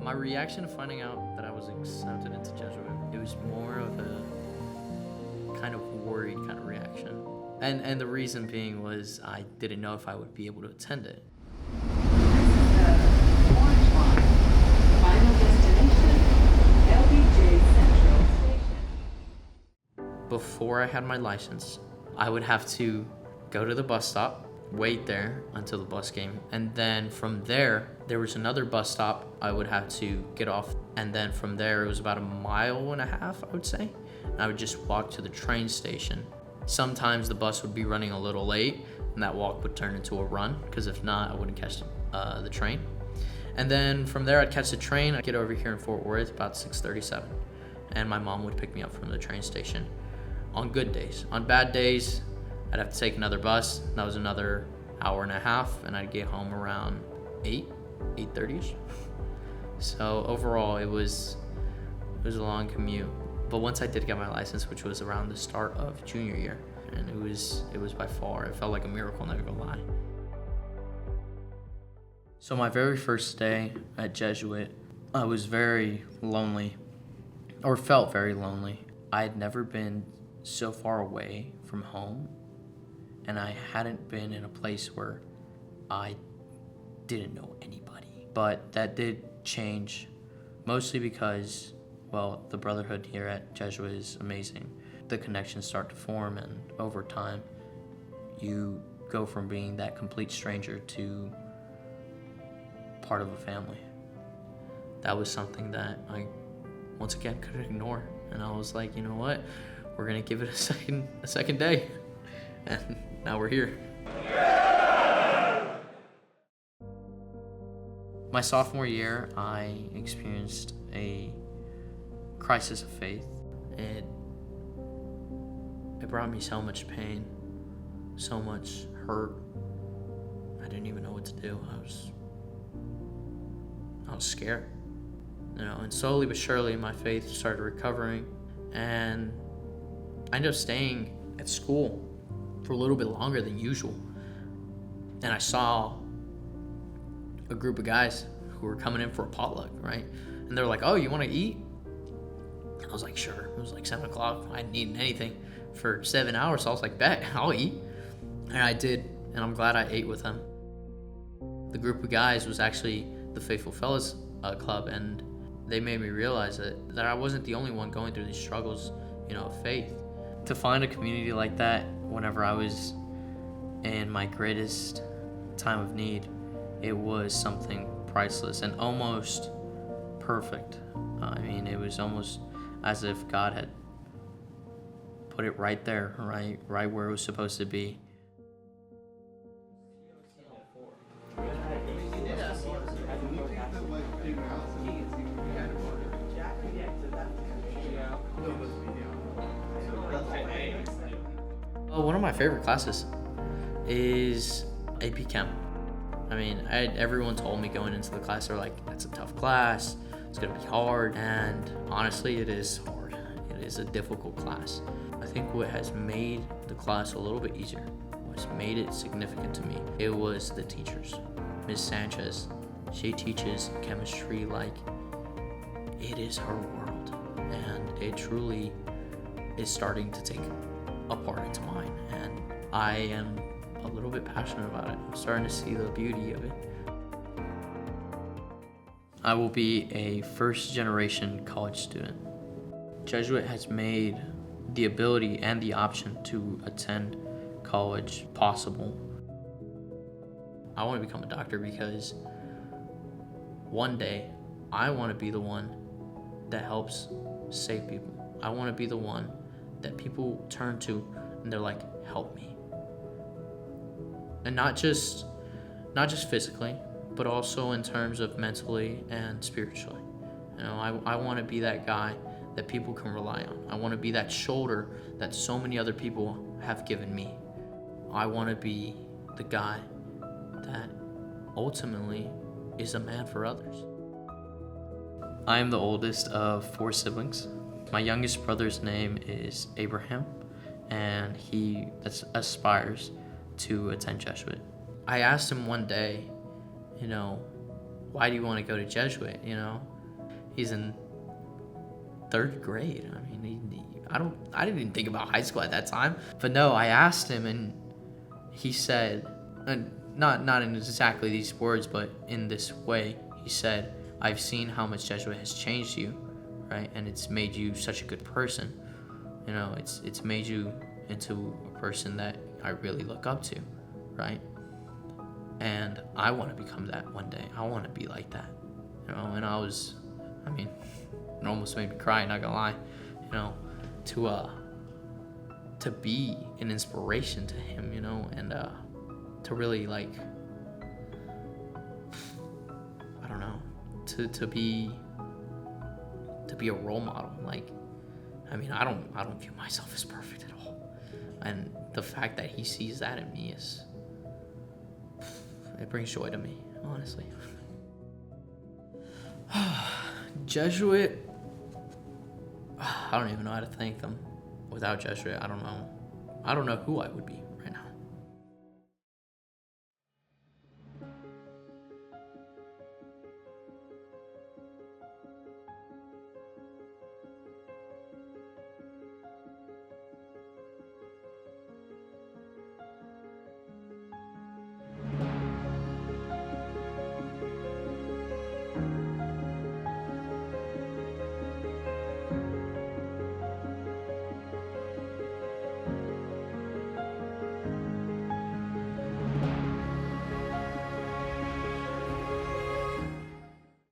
My reaction to finding out that I was accepted into Jesuit, it was more of a kind of worried kind of reaction. And the reason being was I didn't know if I would be able to attend it. Orange line. Final destination, LBJ Central Station. Before I had my license, I would have to go to the bus stop, wait there until the bus came, and then from there was another bus stop I would have to get off, and then from there it was about 1.5 miles, I would say. And I would just walk to the train station. Sometimes the bus would be running a little late, and that walk would turn into a run, because if not, I wouldn't catch the train. And then from there I'd catch the train. I'd get over here in Fort Worth about 6:37, and my mom would pick me up from the train station on good days. On bad days, I'd have to take another bus. That was another 1.5 hours, and I'd get home around 8:30ish. So overall, it was a long commute. But once I did get my license, which was around the start of junior year, and it was by far, it felt like a miracle, not gonna lie. So my very first day at Jesuit, I was very lonely, or felt very lonely. I had never been so far away from home, and I hadn't been in a place where I didn't know anybody. But that did change, mostly because, well, the brotherhood here at Jesuit is amazing. The connections start to form, and over time, you go from being that complete stranger to part of a family. That was something that I, once again, couldn't ignore. And I was like, you know what? We're gonna give it a second day. And now we're here. My sophomore year, I experienced a crisis of faith. It brought me so much pain, so much hurt. I didn't even know what to do. I was scared, and slowly but surely my faith started recovering, and I ended up staying at school for a little bit longer than usual. And I saw a group of guys who were coming in for a potluck, right? And they're like, "Oh, you want to eat?" I was like, "Sure." It was like 7 o'clock. I hadn't eaten anything for 7 hours, so I was like, "Bet, I'll eat." And I did, and I'm glad I ate with them. The group of guys was actually the Faithful Fellows Club, and they made me realize that I wasn't the only one going through these struggles, of faith. To find a community like that whenever I was in my greatest time of need, it was something priceless and almost perfect. I mean, it was almost as if God had put it right there, right where it was supposed to be. One of my favorite classes is AP Chem. I mean, everyone told me going into the class, they're like, "That's a tough class, it's gonna be hard," and honestly, it is hard. It is a difficult class. I think what has made the class a little bit easier, what's made it significant to me, it was the teachers. Ms. Sanchez, she teaches chemistry like it is her world, and it truly is starting to take a part into mine, and I am a little bit passionate about it. I'm starting to see the beauty of it. I will be a first-generation college student. Jesuit has made the ability and the option to attend college possible. I want to become a doctor because one day I want to be the one that helps save people. I want to be the one that people turn to and they're like, "Help me." And not just physically, but also in terms of mentally and spiritually. I want to be that guy that people can rely on. I want to be that shoulder that so many other people have given me. I want to be the guy that ultimately is a man for others. I am the oldest of 4 siblings. My youngest brother's name is Abraham, and he aspires to attend Jesuit. I asked him one day, why do you want to go to Jesuit? He's in 3rd grade. I mean, I didn't even think about high school at that time. But no, I asked him, and he said, and not in exactly these words, but in this way, he said, I've seen how much Jesuit has changed you, right? And it's made you such a good person. You know, it's made you into a person that I really look up to, right? And I want to become that one day. I want to be like that, you know. And it almost made me cry, not gonna lie, you know, to be an inspiration to him, you know, and to really, like, I don't know, to be a role model. Like, I mean, I don't view myself as perfect at all, and the fact that he sees that in me it brings joy to me, honestly. Jesuit, I don't even know how to thank them. Without Jesuit, I don't know who I would be.